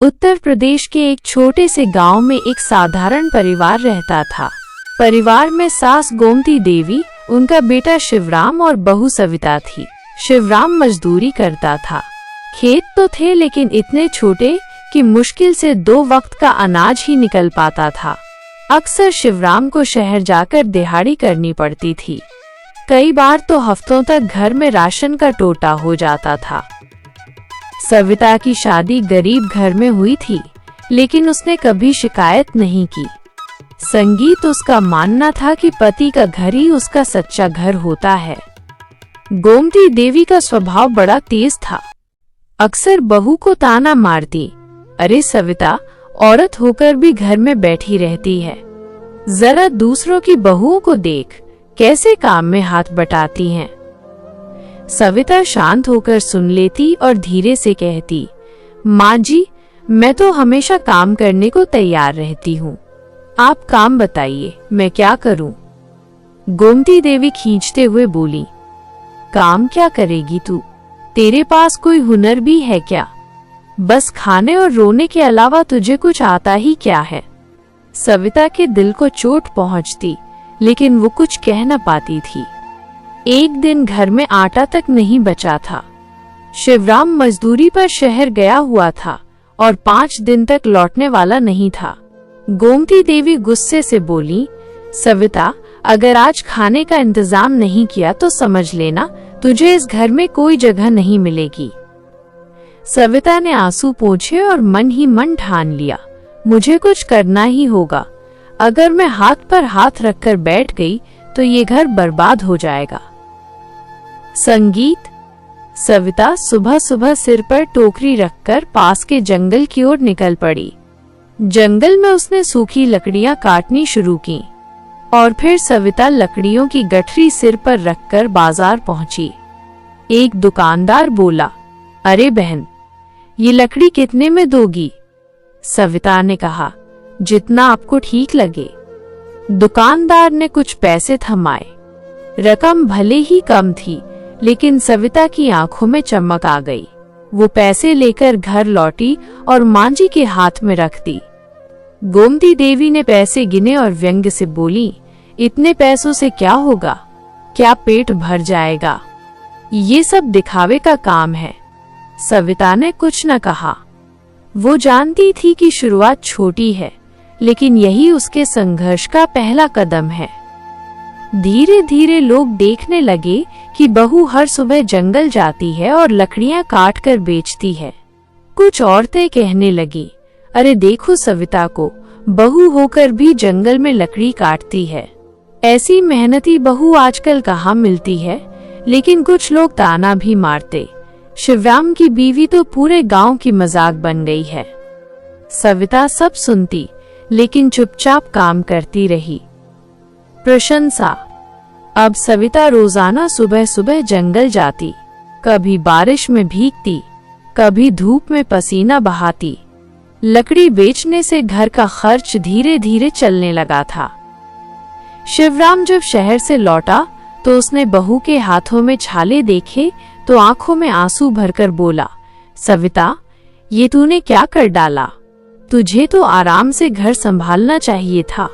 उत्तर प्रदेश के एक छोटे से गांव में एक साधारण परिवार रहता था। परिवार में सास गोमती देवी, उनका बेटा शिवराम और बहू सविता थी। शिवराम मजदूरी करता था। खेत तो थे लेकिन इतने छोटे कि मुश्किल से 2 वक्त का अनाज ही निकल पाता था। अक्सर शिवराम को शहर जाकर दिहाड़ी करनी पड़ती थी। कई बार तो हफ्तों तक घर में राशन का टोटा हो जाता था। सविता की शादी गरीब घर में हुई थी, लेकिन उसने कभी शिकायत नहीं की। संगीत उसका मानना था कि पति का घर ही उसका सच्चा घर होता है। गोमती देवी का स्वभाव बड़ा तेज था। अक्सर बहू को ताना मारती, अरे सविता, औरत होकर भी घर में बैठी रहती है। जरा दूसरों की बहुओं को देख, कैसे काम में हाथ बटाती हैं। सविता शांत होकर सुन लेती और धीरे से कहती, माँ जी, मैं तो हमेशा काम करने को तैयार रहती हूँ। आप काम बताइए, मैं क्या करूँ? गोमती देवी खींचते हुए बोली, काम क्या करेगी तू? तेरे पास कोई हुनर भी है क्या? बस खाने और रोने के अलावा तुझे कुछ आता ही क्या है? सविता के दिल को चोट पहुंचती, लेकिन वो कुछ कह न पाती थी। एक दिन घर में आटा तक नहीं बचा था। शिवराम मजदूरी पर शहर गया हुआ था और 5 दिन तक लौटने वाला नहीं था। गोमती देवी गुस्से से बोली, सविता, अगर आज खाने का इंतजाम नहीं किया तो समझ लेना तुझे इस घर में कोई जगह नहीं मिलेगी। सविता ने आंसू पोंछे और मन ही मन ठान लिया, मुझे कुछ करना ही होगा। अगर मैं हाथ पर हाथ रखकर बैठ गई तो ये घर बर्बाद हो जाएगा। संगीत। सविता सुबह सुबह सिर पर टोकरी रखकर पास के जंगल की ओर निकल पड़ी। जंगल में उसने सूखी लकड़ियां काटनी शुरू की और फिर सविता लकड़ियों की गठरी सिर पर रखकर बाजार पहुंची। एक दुकानदार बोला, अरे बहन, ये लकड़ी कितने में दोगी? सविता ने कहा, जितना आपको ठीक लगे। दुकानदार ने कुछ पैसे थमाए। रकम भले ही कम थी, लेकिन सविता की आंखों में चमक आ गई। वो पैसे लेकर घर लौटी और माँ जी के हाथ में रख दी। गोमती देवी ने पैसे गिने और व्यंग्य से बोली, इतने पैसों से क्या होगा? क्या पेट भर जाएगा? ये सब दिखावे का काम है। सविता ने कुछ न कहा। वो जानती थी कि शुरुआत छोटी है, लेकिन यही उसके संघर्ष का पहला कदम है। धीरे धीरे लोग देखने लगे कि बहू हर सुबह जंगल जाती है और लकड़ियां काट कर बेचती है। कुछ औरतें कहने लगी, अरे देखो सविता को, बहू होकर भी जंगल में लकड़ी काटती है। ऐसी मेहनती बहू आजकल कहाँ मिलती है? लेकिन कुछ लोग ताना भी मारते, शिवराम की बीवी तो पूरे गांव की मजाक बन गई है। सविता सब सुनती, लेकिन चुपचाप काम करती रही। प्रशंसा। अब सविता रोजाना सुबह सुबह जंगल जाती, कभी बारिश में भीगती, कभी धूप में पसीना बहाती। लकड़ी बेचने से घर का खर्च धीरे धीरे चलने लगा था। शिवराम जब शहर से लौटा तो उसने बहू के हाथों में छाले देखे तो आंखों में आंसू भरकर बोला, सविता, ये तूने क्या कर डाला? तुझे तो आराम से घर संभालना चाहिए था।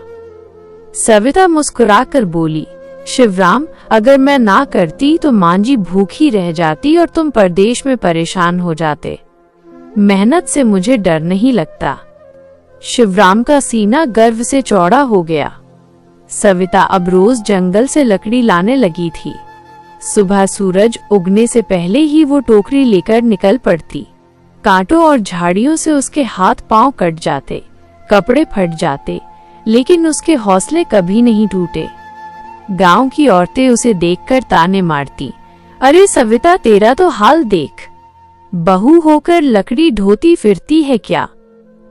सविता मुस्कुराकर बोली, शिवराम, अगर मैं ना करती तो माँ जी भूखी रह जाती और तुम परदेश में परेशान हो जाते। मेहनत से मुझे डर नहीं लगता। शिवराम का सीना गर्व से चौड़ा हो गया। सविता अब रोज जंगल से लकड़ी लाने लगी थी। सुबह सूरज उगने से पहले ही वो टोकरी लेकर निकल पड़ती। कांटों और झाड़ियों से उसके हाथ पांव कट जाते, कपड़े फट जाते, लेकिन उसके हौसले कभी नहीं टूटे। गांव की औरतें उसे देखकर ताने मारती, अरे सविता, तेरा तो हाल देख, बहू होकर लकड़ी ढोती फिरती है क्या?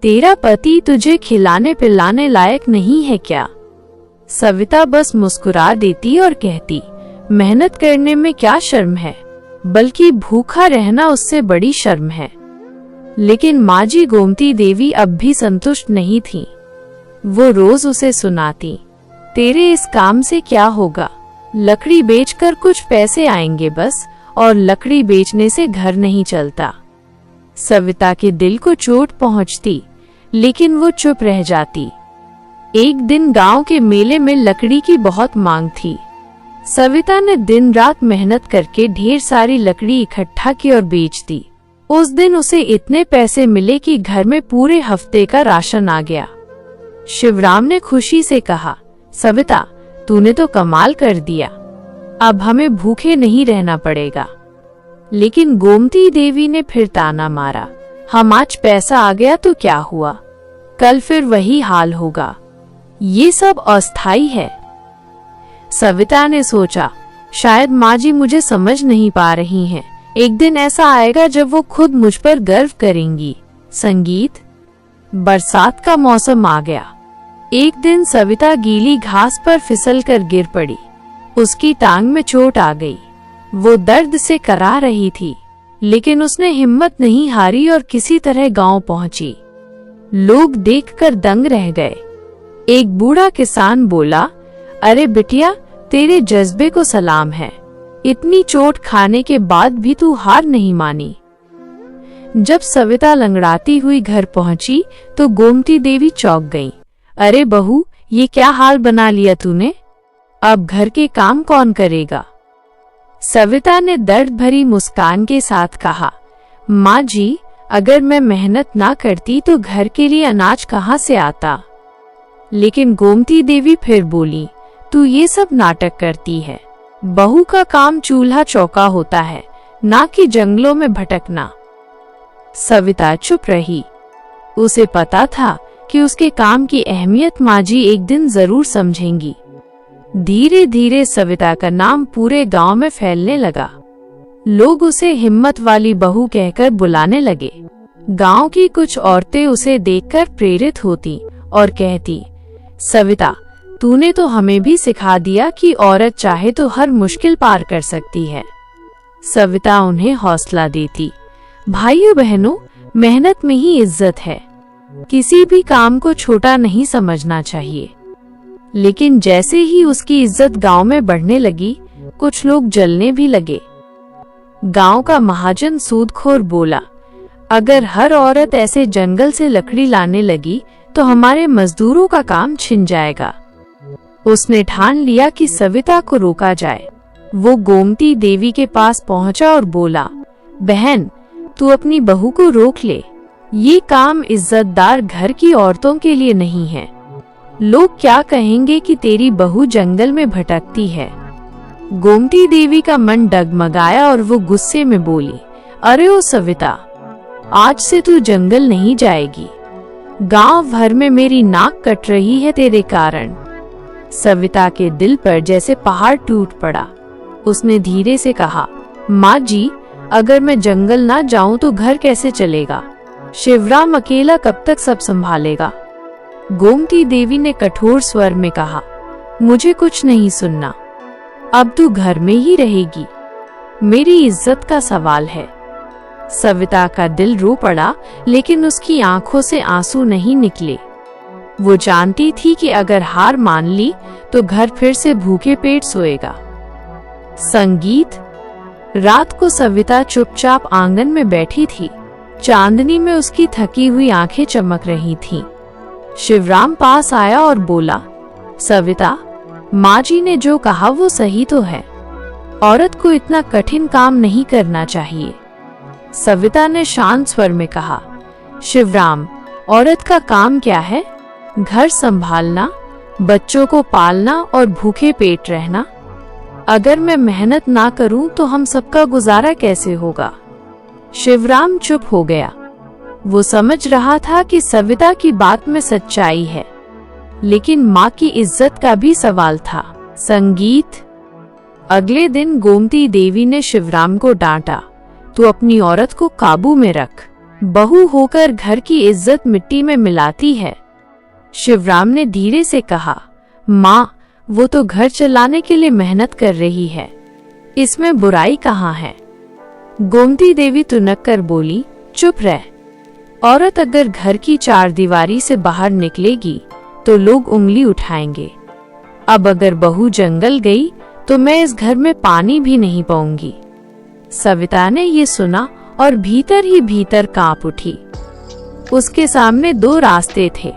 तेरा पति तुझे खिलाने पिलाने लायक नहीं है क्या? सविता बस मुस्कुरा देती और कहती, मेहनत करने में क्या शर्म है, बल्कि भूखा रहना उससे बड़ी शर्म है। लेकिन माँ जी गोमती देवी अब भी संतुष्ट नहीं थी। वो रोज उसे सुनाती, तेरे इस काम से क्या होगा? लकड़ी बेचकर कुछ पैसे आएंगे बस, और लकड़ी बेचने से घर नहीं चलता। सविता के दिल को चोट पहुंचती, लेकिन वो चुप रह जाती। एक दिन गांव के मेले में लकड़ी की बहुत मांग थी। सविता ने दिन रात मेहनत करके ढेर सारी लकड़ी इकट्ठा की और बेच दी। उस दिन उसे इतने पैसे मिले कि घर में पूरे हफ्ते का राशन आ गया। शिवराम ने खुशी से कहा, सविता, तूने तो कमाल कर दिया, अब हमें भूखे नहीं रहना पड़ेगा। लेकिन गोमती देवी ने फिर ताना मारा, हम आज पैसा आ गया तो क्या हुआ, कल फिर वही हाल होगा, ये सब अस्थाई है। सविता ने सोचा, शायद माँ जी मुझे समझ नहीं पा रही हैं। एक दिन ऐसा आएगा जब वो खुद मुझ पर गर्व करेंगी। संगीत। बरसात का मौसम आ गया। एक दिन सविता गीली घास पर फिसलकर गिर पड़ी। उसकी टांग में चोट आ गई। वो दर्द से करा रही थी, लेकिन उसने हिम्मत नहीं हारी और किसी तरह गांव पहुंची। लोग देखकर दंग रह गए। एक बूढ़ा किसान बोला, अरे बिटिया, तेरे जज्बे को सलाम है, इतनी चोट खाने के बाद भी तू हार नहीं मानी। जब सविता लंगड़ाती हुई घर पहुंची तो गोमती देवी चौंक गईं। अरे बहू, ये क्या हाल बना लिया तूने, अब घर के काम कौन करेगा? सविता ने दर्द भरी मुस्कान के साथ कहा, माँ जी, अगर मैं मेहनत ना करती तो घर के लिए अनाज कहाँ से आता। लेकिन गोमती देवी फिर बोली, तू ये सब नाटक करती है, बहू का काम चूल्हा चौका होता है, ना कि जंगलों में भटकना। सविता चुप रही। उसे पता था कि उसके काम की अहमियत माँ जी एक दिन जरूर समझेंगी। धीरे धीरे सविता का नाम पूरे गांव में फैलने लगा। लोग उसे हिम्मत वाली बहू कहकर बुलाने लगे। गांव की कुछ औरतें उसे देखकर प्रेरित होती और कहती, सविता, तूने तो हमें भी सिखा दिया कि औरत चाहे तो हर मुश्किल पार कर सकती है। सविता उन्हें हौसला देती, भाइयों बहनों, मेहनत में ही इज्जत है, किसी भी काम को छोटा नहीं समझना चाहिए। लेकिन जैसे ही उसकी इज्जत गांव में बढ़ने लगी, कुछ लोग जलने भी लगे। गांव का महाजन सूदखोर बोला, अगर हर औरत ऐसे जंगल से लकड़ी लाने लगी तो हमारे मजदूरों का काम छिन जाएगा। उसने ठान लिया कि सविता को रोका जाए। वो गोमती देवी के पास पहुंचा और बोला, बहन, तू अपनी बहू को रोक ले, ये काम इज्जतदार घर की औरतों के लिए नहीं है। लोग क्या कहेंगे कि तेरी बहू जंगल में भटकती है। गोमती देवी का मन डगमगाया और वो गुस्से में बोली, अरे ओ सविता, आज से तू जंगल नहीं जाएगी, गांव भर में मेरी नाक कट रही है तेरे कारण। सविता के दिल पर जैसे पहाड़ टूट पड़ा। उसने धीरे से कहा, माँ जी, अगर मैं जंगल ना जाऊं तो घर कैसे चलेगा? शिवराम अकेला कब तक सब संभालेगा? गोमती देवी ने कठोर स्वर में कहा, मुझे कुछ नहीं सुनना, अब तू घर में ही रहेगी, मेरी इज्जत का सवाल है। सविता का दिल रो पड़ा, लेकिन उसकी आंखों से आंसू नहीं निकले। वो जानती थी कि अगर हार मान ली तो घर फिर से भूखे पेट सोएगा। संगीत। रात को सविता चुपचाप आंगन में बैठी थी। चांदनी में उसकी थकी हुई आंखें चमक रही थीं। शिवराम पास आया और बोला, सविता, माँ जी ने जो कहा वो सही तो है, औरत को इतना कठिन काम नहीं करना चाहिए। सविता ने शांत स्वर में कहा, शिवराम, औरत का काम क्या है? घर संभालना, बच्चों को पालना और भूखे पेट रहना। अगर मैं मेहनत ना करूं तो हम सबका गुजारा कैसे होगा? शिवराम चुप हो गया। वो समझ रहा था कि सविता की बात में सच्चाई है, लेकिन माँ की इज्जत का भी सवाल था। संगीत। अगले दिन गोमती देवी ने शिवराम को डांटा, तू अपनी औरत को काबू में रख, बहू होकर घर की इज्जत मिट्टी में मिलाती है। शिवराम ने धीरे से कहा, माँ, वो तो घर चलाने के लिए मेहनत कर रही है, इसमें बुराई कहाँ है? गोमती देवी तुनक कर बोली, चुप रह। औरत अगर घर की चारदीवारी से बाहर निकलेगी तो लोग उंगली उठाएंगे। अब अगर बहू जंगल गई तो मैं इस घर में पानी भी नहीं पाऊंगी। सविता ने ये सुना और भीतर ही भीतर कांप उठी। उसके सामने दो रास्ते थे,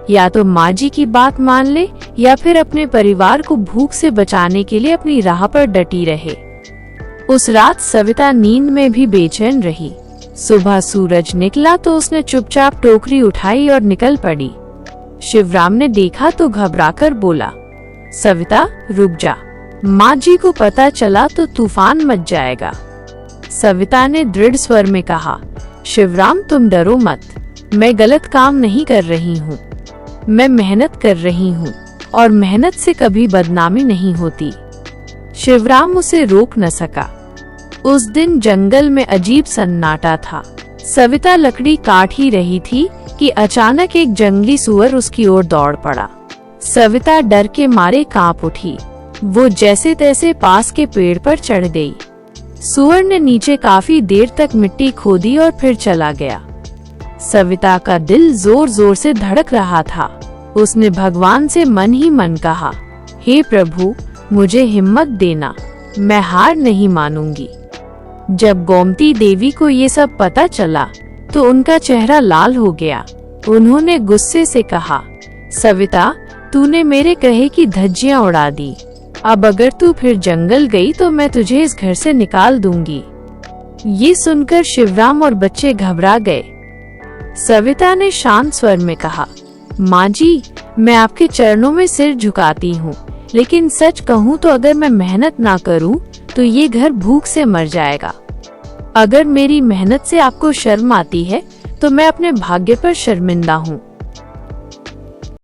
या तो माँ जी की बात मान ले या फिर अपने परिवार को भूख से बचाने के लिए अपनी राह पर डटी रहे। उस रात सविता नींद में भी बेचैन रही। सुबह सूरज निकला तो उसने चुपचाप टोकरी उठाई और निकल पड़ी। शिवराम ने देखा तो घबराकर बोला, सविता रुक जा, माँ जी को पता चला तो तूफान मच जाएगा। सविता ने दृढ़ स्वर में कहा, शिवराम तुम डरो मत, मैं गलत काम नहीं कर रही हूँ, मैं मेहनत कर रही हूँ और मेहनत से कभी बदनामी नहीं होती। शिवराम उसे रोक न सका। उस दिन जंगल में अजीब सन्नाटा था। सविता लकड़ी काट ही रही थी कि अचानक एक जंगली सूअर उसकी ओर दौड़ पड़ा। सविता डर के मारे कांप उठी। वो जैसे तैसे पास के पेड़ पर चढ़ गई। सूअर ने नीचे काफी देर तक मिट्टी खोदी और फिर चला गया। सविता का दिल जोर जोर से धड़क रहा था। उसने भगवान से मन ही मन कहा, हे प्रभु मुझे हिम्मत देना, मैं हार नहीं मानूंगी। जब गोमती देवी को ये सब पता चला तो उनका चेहरा लाल हो गया। उन्होंने गुस्से से कहा, सविता तूने मेरे कहे की धज्जियां उड़ा दी। अब अगर तू फिर जंगल गई तो मैं तुझे इस घर से निकाल दूंगी। ये सुनकर शिवराम और बच्चे घबरा गए। सविता ने शांत स्वर में कहा, माँ जी मैं आपके चरणों में सिर झुकाती हूँ, लेकिन सच कहूँ तो अगर मैं मेहनत ना करूँ तो ये घर भूख से मर जाएगा। अगर मेरी मेहनत से आपको शर्म आती है तो मैं अपने भाग्य पर शर्मिंदा हूँ।